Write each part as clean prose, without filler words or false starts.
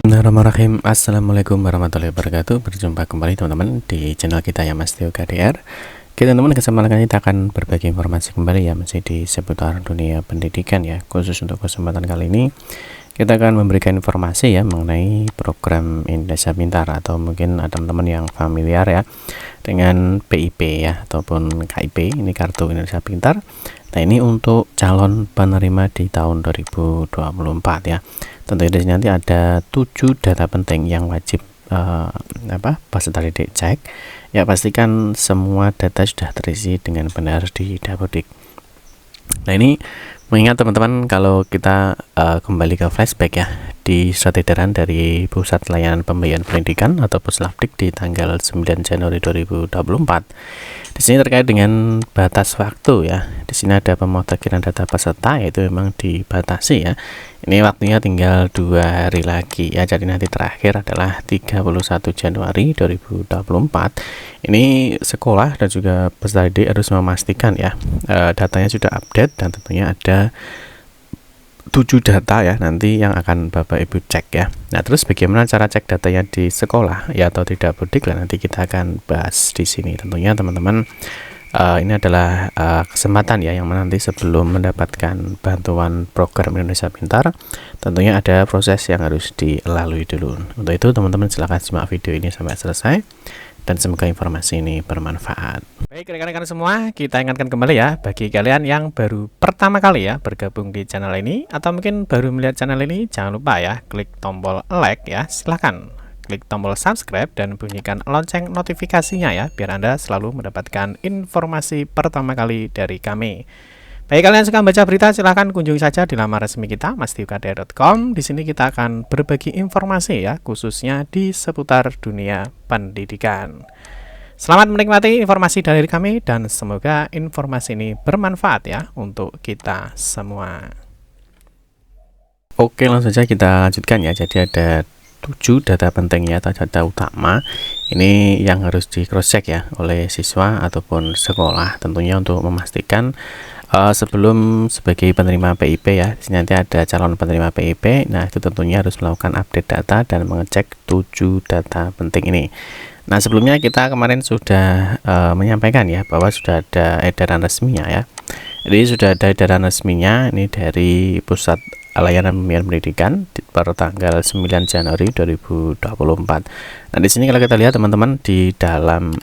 Bismillahirrahmanirrahim. Assalamualaikum warahmatullahi wabarakatuh. Berjumpa kembali teman-teman di channel kita ya, Mas Tio KDR. Oke teman-teman, kesempatan kali ini kita akan berbagi informasi kembali ya, masih di seputar dunia pendidikan ya. Khusus untuk kesempatan kali ini kita akan memberikan informasi ya mengenai program Indonesia Pintar, atau mungkin ada teman-teman yang familiar ya dengan PIP ya ataupun KIP, ini kartu Indonesia Pintar. Nah, ini untuk calon penerima di tahun 2024 ya. Tentunya di sini nanti ada 7 data penting yang wajib peserta didik cek. Ya, pastikan semua data sudah terisi dengan benar di Dapodik. Nah, ini mengingat teman-teman kalau kita kembali ke flashback ya, di surat edaran dari Pusat Layanan Pembiayaan Pendidikan atau Puslapdik di tanggal 9 Januari 2024. Di sini terkait dengan batas waktu ya. Di sini ada pemutakhiran data peserta, yaitu memang dibatasi ya. Ini waktunya tinggal 2 hari lagi ya. Jadi nanti terakhir adalah 31 Januari 2024. Ini sekolah dan juga peserta didik harus memastikan ya datanya sudah update, dan tentunya ada 7 data ya nanti yang akan Bapak Ibu cek ya. Nah, terus bagaimana cara cek datanya di sekolah ya atau di Dapodik, nanti kita akan bahas di sini. Tentunya teman-teman ini adalah kesempatan ya yang nanti sebelum mendapatkan bantuan program Indonesia Pintar, tentunya ada proses yang harus dilalui dulu. Untuk itu teman-teman silahkan simak video ini sampai selesai, dan semoga informasi ini bermanfaat. Baik rekan-rekan semua, kita ingatkan kembali ya, bagi kalian yang baru pertama kali ya bergabung di channel ini, atau mungkin baru melihat channel ini, jangan lupa ya klik tombol like ya, silahkan klik tombol subscribe dan bunyikan lonceng notifikasinya ya, biar Anda selalu mendapatkan informasi pertama kali dari kami. Bagi kalian yang suka baca berita, silahkan kunjungi saja di laman resmi kita, mastiukdr.com. Di sini kita akan berbagi informasi ya, khususnya di seputar dunia pendidikan. Selamat menikmati informasi dari kami, dan semoga informasi ini bermanfaat ya untuk kita semua. Oke, langsung saja kita lanjutkan ya. Jadi ada 7 data penting ya, atau data utama ini yang harus di cross check ya oleh siswa ataupun sekolah, tentunya untuk memastikan sebelum sebagai penerima PIP ya. Di sini nanti ada calon penerima PIP. Nah, itu tentunya harus melakukan update data dan mengecek 7 data penting ini. Nah, sebelumnya kita kemarin sudah menyampaikan ya bahwa sudah ada edaran resminya ya. Jadi sudah ada edaran resminya ini dari Pusat Layanan Pembiayaan Pendidikan pada tanggal 9 Januari 2024. Nah, di sini kalau kita lihat teman-teman di dalam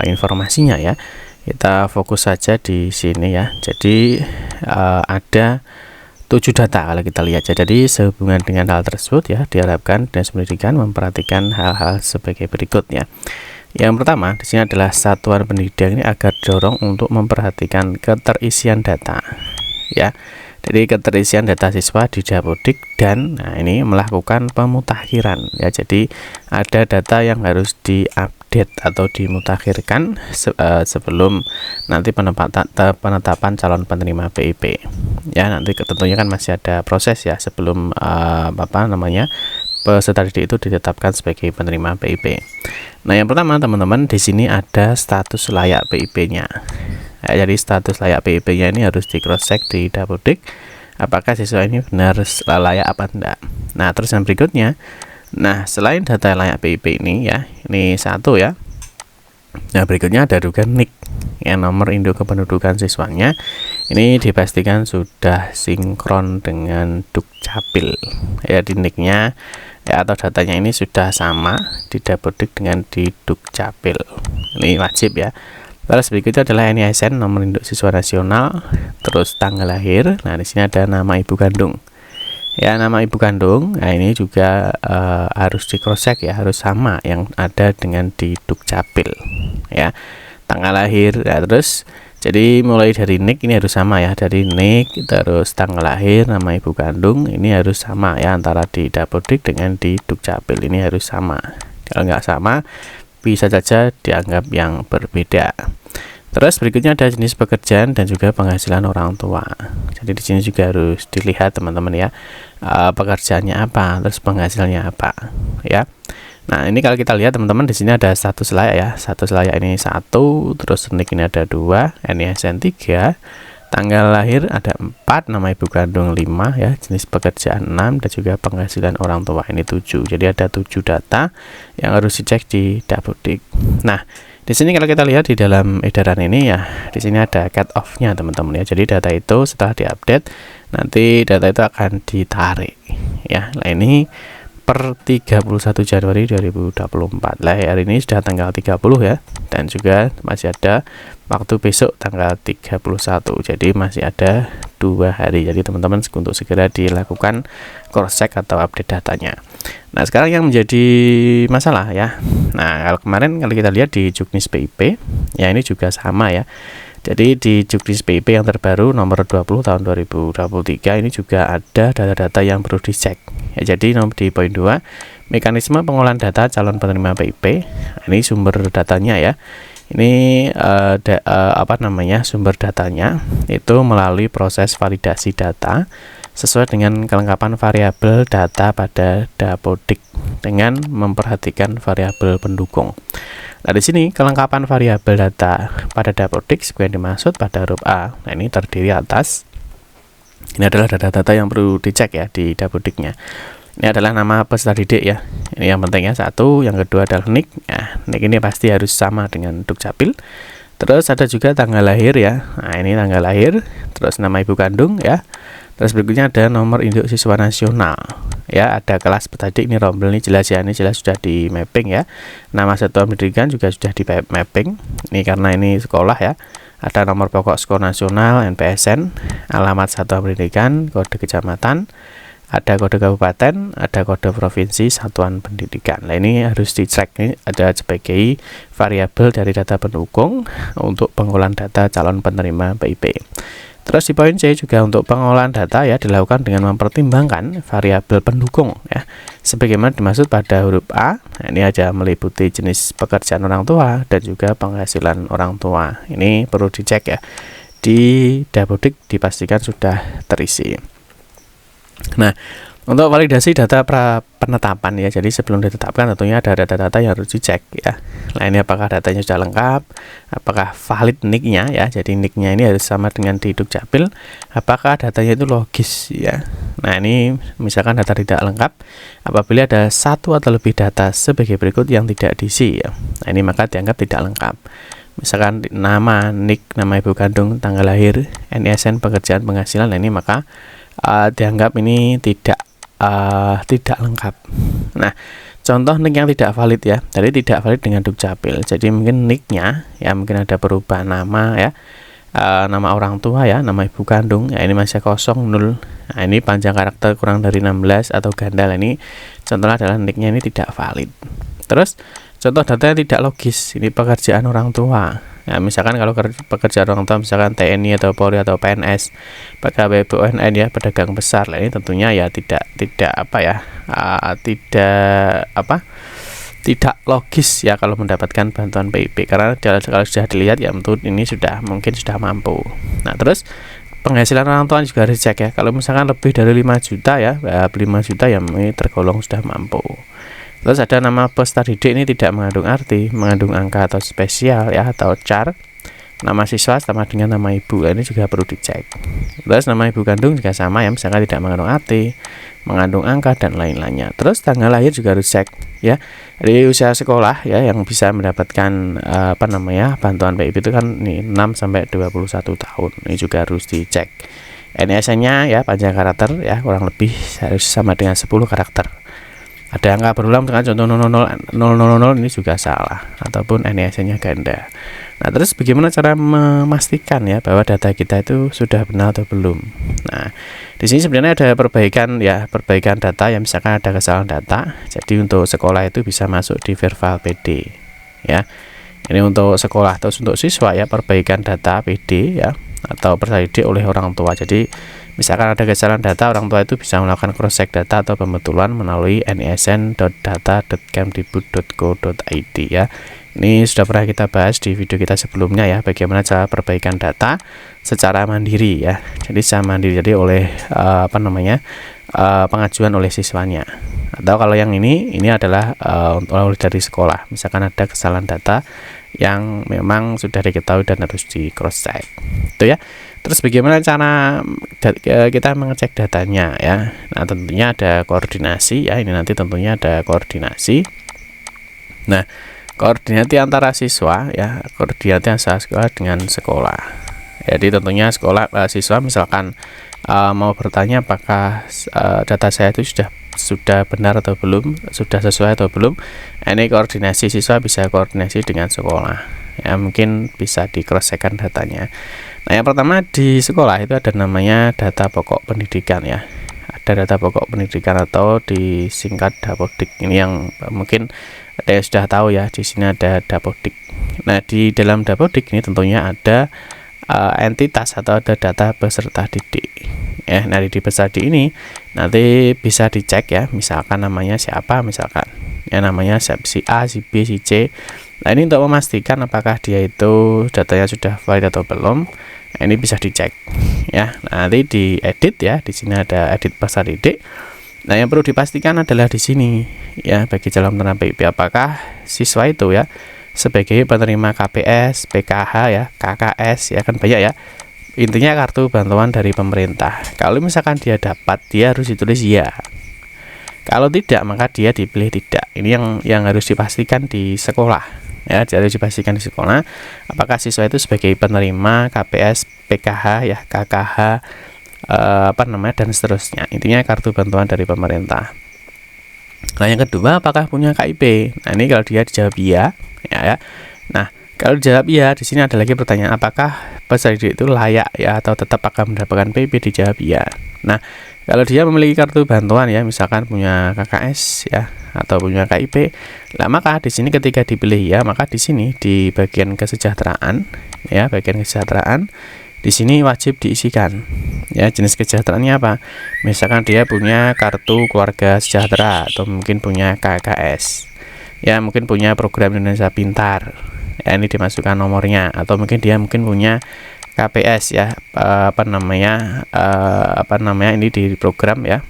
informasinya ya, kita fokus saja di sini ya. Jadi ada 7 data kalau kita lihat. Jadi sehubungan dengan hal tersebut ya, diharapkan Dinas Pendidikan memperhatikan hal-hal sebagai berikut ya. Yang pertama di sini adalah satuan pendidikan ini agar dorong untuk memperhatikan keterisian data ya. Jadi keterisian data siswa di Dapodik, dan nah ini melakukan pemutakhiran ya. Jadi ada data yang harus diupdate atau dimutakhirkan sebelum nanti penetapan calon penerima PIP ya. Nanti tentunya kan masih ada proses ya sebelum peserta didik itu ditetapkan sebagai penerima PIP. Nah, yang pertama teman-teman di sini ada status layak PIP-nya. Ya, jadi status layak PIP-nya ini harus di cross check di Dapodik, apakah siswa ini benar layak apa enggak. Nah, terus yang berikutnya, nah selain data layak PIP ini ya, ini satu ya. Nah, berikutnya ada juga NIK ya, nomor induk kependudukan siswanya. Ini dipastikan sudah sinkron dengan Dukcapil ya, di NIK-nya ya, atau datanya ini sudah sama di Dapodik dengan di Dukcapil. Ini wajib ya. Terus berikutnya adalah NISN, nomor induk siswa nasional, terus tanggal lahir. Nah, di sini ada nama ibu kandung. Ya, nama ibu kandung. Nah, ini juga harus di cross check ya, harus sama yang ada dengan di Dukcapil. Ya, tanggal lahir. Ya, terus jadi mulai dari NIK ini harus sama ya, dari NIK terus tanggal lahir, nama ibu kandung ini harus sama ya, antara di Dapodik dengan di Dukcapil ini harus sama. Kalau nggak sama, bisa saja dianggap yang berbeda. Terus berikutnya ada jenis pekerjaan dan juga penghasilan orang tua. Jadi di sini juga harus dilihat teman-teman ya, pekerjaannya apa, terus penghasilannya apa ya. Nah, ini kalau kita lihat teman-teman, di sini ada status layak ya. Status layak ini 1, terus NIK ini ada 2, NISN 3, tanggal lahir ada 4, nama ibu kandung 5 ya, jenis pekerjaan 6, dan juga penghasilan orang tua ini 7. Jadi ada 7 data yang harus dicek di Dapodik. Nah, di sini kalau kita lihat di dalam edaran ini ya, di sini ada cut off-nya teman-teman ya. Jadi data itu setelah diupdate, nanti data itu akan ditarik ya. Nah, ini per 31 Januari 2024. Lah hari ini sudah tanggal 30 ya, dan juga masih ada waktu besok tanggal 31. Jadi masih ada 2 hari. Jadi teman-teman untuk segera dilakukan cross check atau update datanya. Nah, sekarang yang menjadi masalah ya. Nah, kalau kemarin kalau kita lihat di Juknis PIP, ya ini juga sama ya. Jadi di Juknis PIP yang terbaru nomor 20 tahun 2023 ini juga ada data-data yang perlu dicek. Ya, jadi di poin 2, mekanisme pengolahan data calon penerima PIP. Ini sumber datanya ya. Ini sumber datanya itu melalui proses validasi data sesuai dengan kelengkapan variabel data pada Dapodik dengan memperhatikan variabel pendukung. Nah, di sini kelengkapan variabel data pada Dapodik seperti yang dimaksud pada huruf A. Nah, ini terdiri atas, ini adalah data-data yang perlu dicek ya di Dapodiknya. Ini adalah nama peserta didik ya. Ini yang penting ya, 1. Yang kedua adalah NIK. Nah, NIK ini pasti harus sama dengan Dukcapil. Terus ada juga tanggal lahir ya. Nah, ini tanggal lahir. Terus nama ibu kandung ya. Terus berikutnya ada nomor induk siswa nasional ya, ada kelas peserta ini rombel, ini jelas ya, ini jelas sudah di mapping ya. Nama satuan pendidikan juga sudah di mapping. Ini karena ini sekolah ya. Ada nomor pokok sekolah nasional, NPSN, alamat satuan pendidikan, kode kecamatan, ada kode kabupaten, ada kode provinsi satuan pendidikan. Nah, ini harus dicek, ini ada sebagai variabel dari data pendukung untuk pengolahan data calon penerima PIP. Terus di poin C juga untuk pengolahan data ya dilakukan dengan mempertimbangkan variabel pendukung ya, sebagaimana dimaksud pada huruf A. Nah, ini aja meliputi jenis pekerjaan orang tua dan juga penghasilan orang tua. Ini perlu dicek ya, di Dapodik dipastikan sudah terisi. Nah, untuk validasi data penetapan ya, jadi sebelum ditetapkan tentunya ada data-data yang harus dicek ya. Nah, ini apakah datanya sudah lengkap, apakah valid NIK-nya ya, jadi NIK-nya ini harus sama dengan di Dukcapil, apakah datanya itu logis ya. Nah, ini misalkan data tidak lengkap apabila ada 1 atau lebih data sebagai berikut yang tidak diisi ya. Nah, ini maka dianggap tidak lengkap. Misalkan nama, NIK, nama ibu kandung, tanggal lahir, NISN, pekerjaan, penghasilan, nah ini maka dianggap ini tidak lengkap. Nah, contoh NIK yang tidak valid ya, jadi tidak valid dengan Dukcapil. Jadi mungkin NIK-nya ya mungkin ada perubahan nama ya, nama orang tua ya, nama ibu kandung ya, ini masih kosong 0. Nah, ini panjang karakter kurang dari 16 atau ganda. Ini contohnya adalah NIK-nya ini tidak valid. Terus contoh data yang tidak logis, ini pekerjaan orang tua. Nah, misalkan kalau pekerjaan orang tua misalkan TNI atau Polri atau PNS, pegawai BUMN ya, pedagang besar. Nah, ini tentunya ya tidak logis ya kalau mendapatkan bantuan PIP, karena kalau sudah dilihat ya tentu ini mungkin sudah mampu. Nah, terus penghasilan orang tua juga harus dicek ya. Kalau misalkan lebih dari 5 juta ya, 5 juta ya ini tergolong sudah mampu. Terus ada nama peserta didik, ini tidak mengandung arti, mengandung angka atau spesial ya, atau char. Nama siswa sama dengan nama ibu, ini juga perlu dicek. Terus nama ibu kandung juga sama ya, misalkan tidak mengandung arti, mengandung angka dan lain-lainnya. Terus tanggal lahir juga harus cek ya. Jadi usia sekolah ya yang bisa mendapatkan bantuan PIP itu kan nih 6 sampai 21 tahun. Ini juga harus dicek. NISN-nya ya panjang karakter ya, kurang lebih harus sama dengan 10 karakter. Ada angka berulang dengan contoh 0000 ini juga salah, ataupun NISN-nya ganda. Nah, terus bagaimana cara memastikan ya bahwa data kita itu sudah benar atau belum? Nah, di sini sebenarnya ada perbaikan data ya, misalkan ada kesalahan data. Jadi untuk sekolah itu bisa masuk di Verval PD ya. Ini untuk sekolah. Terus untuk siswa ya, perbaikan data PD ya, atau peserta didik oleh orang tua. Jadi misalkan ada kesalahan data, orang tua itu bisa melakukan cross check data atau pembetulan melalui nisn.data.kemdikbud.go.id ya. Ini sudah pernah kita bahas di video kita sebelumnya ya, bagaimana cara perbaikan data secara mandiri ya. Jadi secara mandiri, jadi oleh pengajuan oleh siswanya. Atau kalau yang ini adalah oleh dari sekolah. Misalkan ada kesalahan data yang memang sudah diketahui dan harus di cross check itu ya. Terus bagaimana cara kita mengecek datanya ya? Nah, tentunya ada koordinasi ya, ini nanti tentunya ada koordinasi. Nah, koordinasi antara siswa ya, koordinasi antara sekolah dengan sekolah. Jadi tentunya sekolah siswa misalkan mau bertanya apakah data saya itu sudah benar atau belum, sudah sesuai atau belum. Ini koordinasi siswa bisa koordinasi dengan sekolah ya, mungkin bisa di cross check-kan datanya. Nah, yang pertama di sekolah itu ada namanya data pokok pendidikan ya, ada data pokok pendidikan atau disingkat Dapodik. Ini yang mungkin ada yang sudah tahu ya, di sini ada Dapodik. Nah, di dalam Dapodik ini tentunya ada entitas atau ada data peserta didik ya. Nah, di peserta didik ini nanti bisa dicek ya, misalkan namanya siapa, misalkan ya namanya si A, si B, si C. Nah, ini untuk memastikan apakah dia itu datanya sudah valid atau belum. Nah, ini bisa dicek ya. Nah, nanti diedit ya, di sini ada edit peserta didik. Nah, yang perlu dipastikan adalah di sini ya, bagi calon penerima PIP apakah siswa itu ya sebagai penerima KPS, PKH ya, KKS ya, kan banyak ya. Intinya kartu bantuan dari pemerintah. Kalau misalkan dia dapat, dia harus ditulis ya. Kalau tidak, maka dia dipilih tidak. Ini yang harus dipastikan di sekolah ya, harus dipastikan di sekolah apakah siswa itu sebagai penerima KPS, PKH ya, KKH dan seterusnya. Intinya kartu bantuan dari pemerintah. Nah, yang kedua, apakah punya KIP? Nah, ini kalau dia dijawab iya ya. Nah, kalau dijawab iya, di sini ada lagi pertanyaan apakah peserta didik itu layak ya atau tetap akan mendapatkan PIP, dijawab iya. Nah, kalau dia memiliki kartu bantuan ya, misalkan punya KKS ya atau punya KIP, nah maka di sini ketika dipilih ya, maka di sini di bagian kesejahteraan ya, bagian kesejahteraan di sini wajib diisikan ya, jenis kesejahteraannya apa. Misalkan dia punya kartu keluarga sejahtera atau mungkin punya KKS ya, mungkin punya program Indonesia Pintar ya, ini dimasukkan nomornya, atau mungkin dia punya KPS ya, ini di program ya,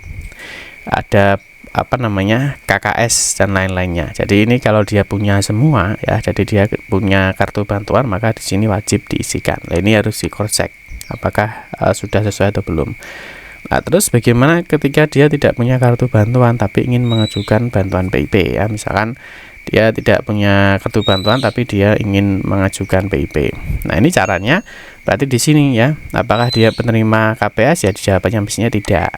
ada KKS dan lain-lainnya. Jadi ini kalau dia punya semua ya, jadi dia punya kartu bantuan, maka di sini wajib diisikan. Nah, ini harus di cross check apakah sudah sesuai atau belum. Nah, terus bagaimana ketika dia tidak punya kartu bantuan tapi ingin mengajukan bantuan PIP ya, misalkan dia tidak punya kartu bantuan tapi dia ingin mengajukan PIP. Nah, ini caranya berarti di sini ya, apakah dia penerima KPS ya, jawabannya mestinya tidak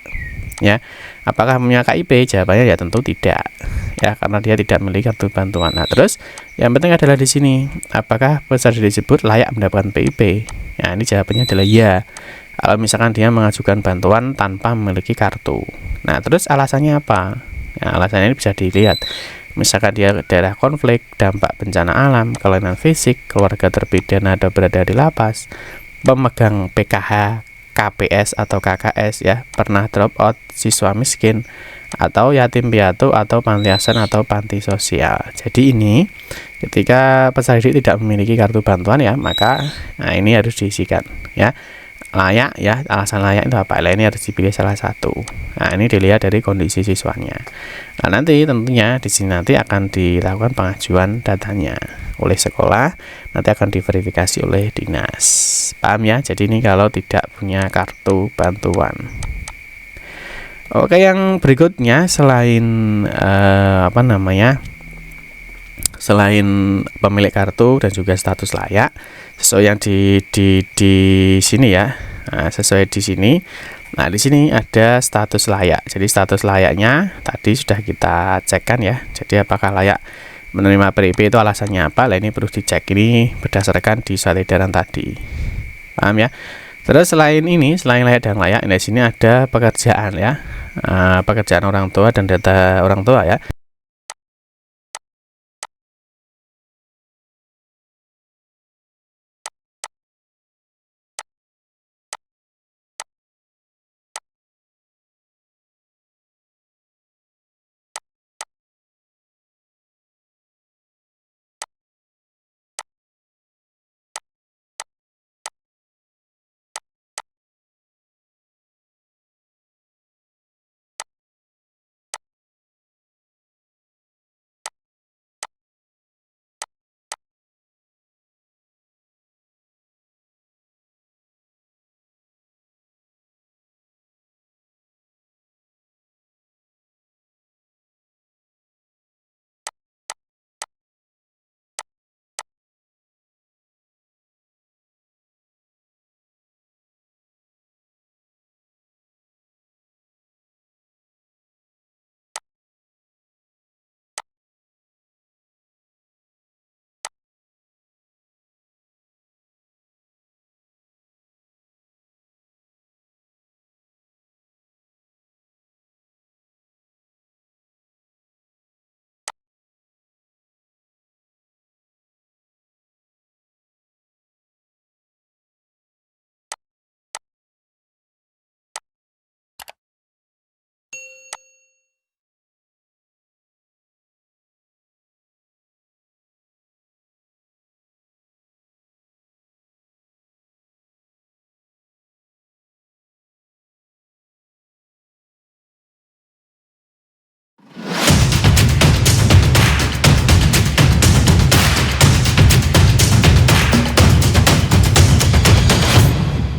ya. Apakah punya KIP? Jawabannya ya tentu tidak ya, karena dia tidak memiliki kartu bantuan. Nah, terus yang penting adalah di sini apakah peserta disebut layak mendapatkan PIP. Nah, ini jawabannya adalah ya. Kalau misalkan dia mengajukan bantuan tanpa memiliki kartu. Nah, terus alasannya apa? Nah, alasannya ini bisa dilihat. Misalkan dia daerah konflik, dampak bencana alam, kelainan fisik, keluarga terpidana atau berada di lapas, pemegang PKH, KPS atau KKS ya, pernah drop out, siswa miskin, atau yatim piatu, atau panti asuhan atau panti sosial. Jadi ini ketika peserta didik tidak memiliki kartu bantuan ya, maka ini harus diisikan ya. Layak ya, alasan layak itu apa? Ini harus dipilih salah satu. Nah, ini dilihat dari kondisi siswanya. Nah, nanti tentunya di sini nanti akan dilakukan pengajuan datanya oleh sekolah, nanti akan diverifikasi oleh dinas. Paham ya? Jadi ini kalau tidak punya kartu bantuan. Oke, yang berikutnya selain selain pemilik kartu dan juga status layak, sesuai yang di sini ya. Nah, sesuai di sini. Nah, di sini ada status layak. Jadi status layaknya tadi sudah kita cekkan ya. Jadi apakah layak menerima PIP itu alasannya apa? Nah, ini perlu dicek, ini berdasarkan di surat edaran tadi. Paham ya? Terus selain ini, selain layak dan layak, di sini ada pekerjaan ya. Pekerjaan orang tua dan data orang tua ya.